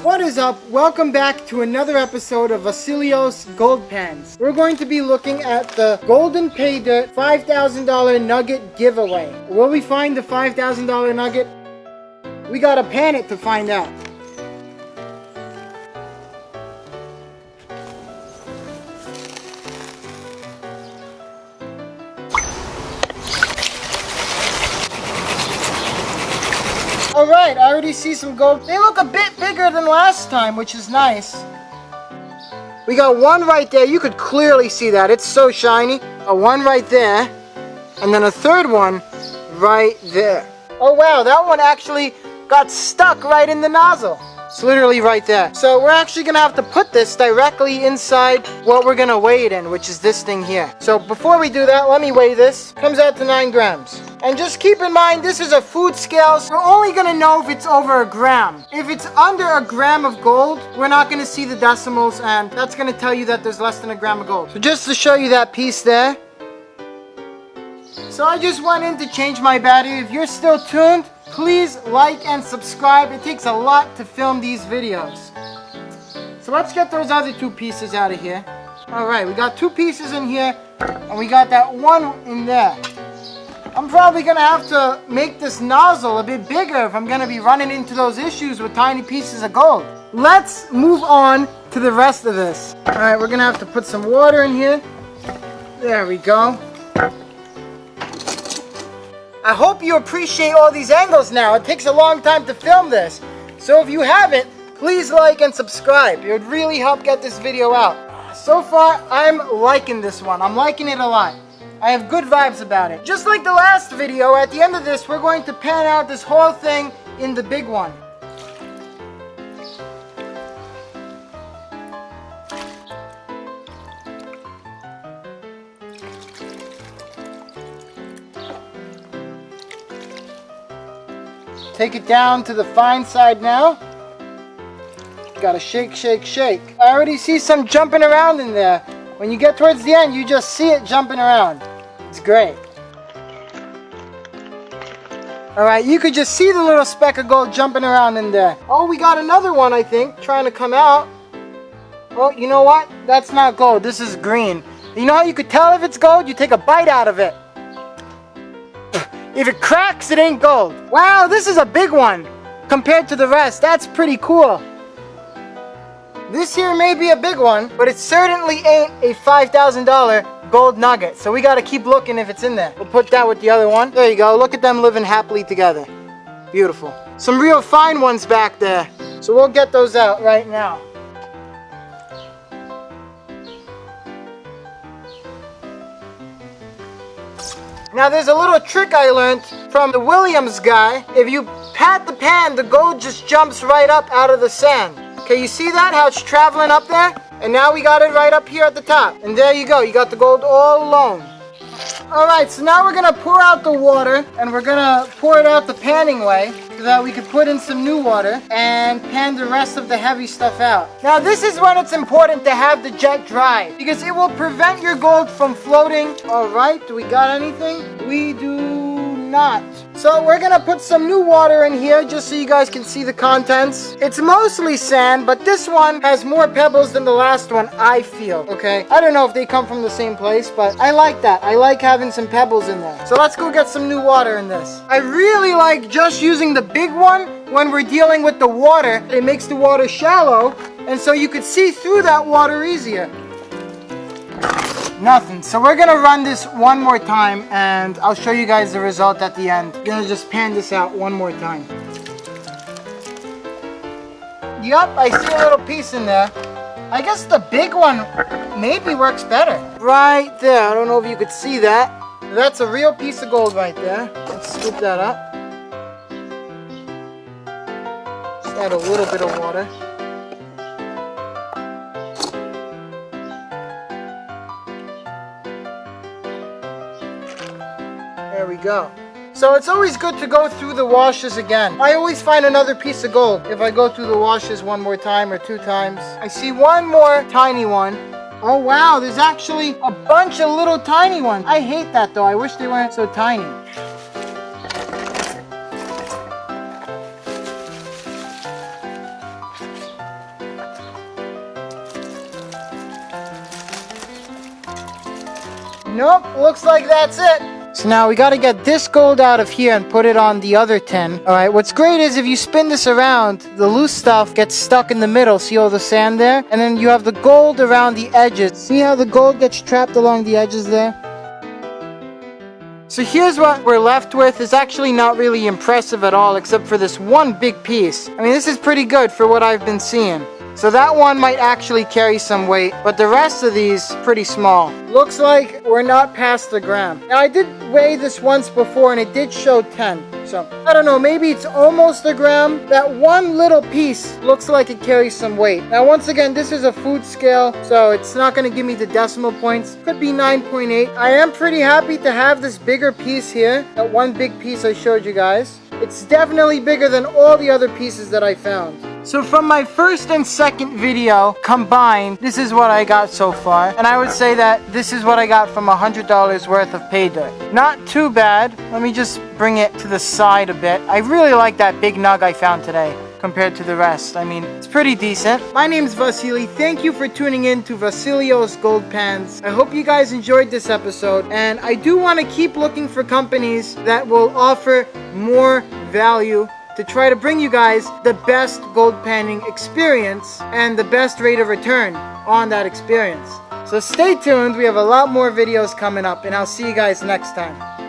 What is up? Welcome back to another episode of Vasilio's Gold Pens. We're going to be looking at the Goldn Paydirt $5,000 Nugget Giveaway. Will we find the $5,000 Nugget? We gotta pan it to find out. Alright, I already see some gold. They look a bit bigger than last time, which is nice. We got one right there. You could clearly see that. It's so shiny. One right there. And then a third one right there. Oh wow, that one actually got stuck right in the nozzle. It's literally right there. So we're actually going to have to put this directly inside what we're going to weigh it in, which is this thing here. So before we do that, let me weigh this. Comes out to 9 grams. And just keep in mind, this is a food scale, so we're only going to know if it's over a gram. If it's under a gram of gold, we're not going to see the decimals, and that's going to tell you that there's less than a gram of gold. So just to show you that piece there. So I just went in to change my battery. If you're still tuned, please like and subscribe. It takes a lot to film these videos. So let's get those other two pieces out of here. Alright, we got 2 pieces in here, and we got that one in there. I'm probably going to have to make this nozzle a bit bigger if I'm going to be running into those issues with tiny pieces of gold. Let's move on to the rest of this. Alright, we're going to have to put some water in here. There we go. I hope you appreciate all these angles now. It takes a long time to film this. So if you haven't, please like and subscribe. It would really help get this video out. So far, I'm liking this one. I'm liking it a lot. I have good vibes about it. Just like the last video, at the end of this, we're going to pan out this whole thing in the big one. Take it down to the fine side now. Gotta shake, shake, shake. I already see some jumping around in there. When you get towards the end, you just see it jumping around. It's great. Alright, you could just see the little speck of gold jumping around in there. Oh, we got another one, I think, trying to come out. Oh, you know what? That's not gold. This is green. You know how you could tell if it's gold? You take a bite out of it. If it cracks, it ain't gold. Wow, this is a big one compared to the rest. That's pretty cool. This here may be a big one, but it certainly ain't a $5,000 gold nugget. So we got to keep looking if it's in there. We'll put that with the other one. There you go. Look at them living happily together. Beautiful. Some real fine ones back there. So we'll get those out right now. Now there's a little trick I learned from the Williams guy. If you pat the pan, the gold just jumps right up out of the sand. Okay, you see that? How it's traveling up there? And now we got it right up here at the top. And there you go. You got the gold all alone. Alright, so now we're going to pour out the water. And we're going to pour it out the panning way, so that we can put in some new water and pan the rest of the heavy stuff out. Now this is when it's important to have the jet dry, because it will prevent your gold from floating. Alright, do we got anything? We do not. So we're gonna put some new water in here just so you guys can see the contents. It's mostly sand, but this one has more pebbles than the last one, I feel. Okay, I don't know if they come from the same place, but I like that. I like having some pebbles in there. So let's go get some new water in this. I really like just using the big one when we're dealing with the water. It makes the water shallow, and so you could see through that water easier. Nothing. So we're gonna run this one more time, and I'll show you guys the result at the end. I'm gonna just pan this out one more time. Yup, I see a little piece in there. I guess the big one maybe works better. Right there. I don't know if you could see that. That's a real piece of gold right there. Let's scoop that up. Just add a little bit of water. There we go. So it's always good to go through the washes again. I always find another piece of gold if I go through the washes one more time or 2 times. I see one more tiny one. Oh wow, there's actually a bunch of little tiny ones. I hate that though. I wish they weren't so tiny. Nope, looks like that's it. So now we gotta get this gold out of here and put it on the other tin. Alright, what's great is if you spin this around, the loose stuff gets stuck in the middle. See all the sand there? And then you have the gold around the edges. See how the gold gets trapped along the edges there? So here's what we're left with. It's actually not really impressive at all, except for this one big piece. I mean, this is pretty good for what I've been seeing. So that one might actually carry some weight, but the rest of these, pretty small. Looks like we're not past the gram. Now, I did weigh this once before, and it did show 10. So, I don't know, maybe it's almost a gram. That one little piece looks like it carries some weight. Now, once again, this is a food scale, so it's not going to give me the decimal points. Could be 9.8. I am pretty happy to have this bigger piece here. That one big piece I showed you guys. It's definitely bigger than all the other pieces that I found. So from my first and second video combined, this is what I got so far. And I would say that this is what I got from $100 worth of pay dirt. Not too bad. Let me just bring it to the side a bit. I really like that big nug I found today compared to the rest. I mean, it's pretty decent. My name's Vasily. Thank you for tuning in to Vasilio's Gold Pans. I hope you guys enjoyed this episode. And I do want to keep looking for companies that will offer more value to try to bring you guys the best gold panning experience and the best rate of return on that experience. So stay tuned, we have a lot more videos coming up, and I'll see you guys next time.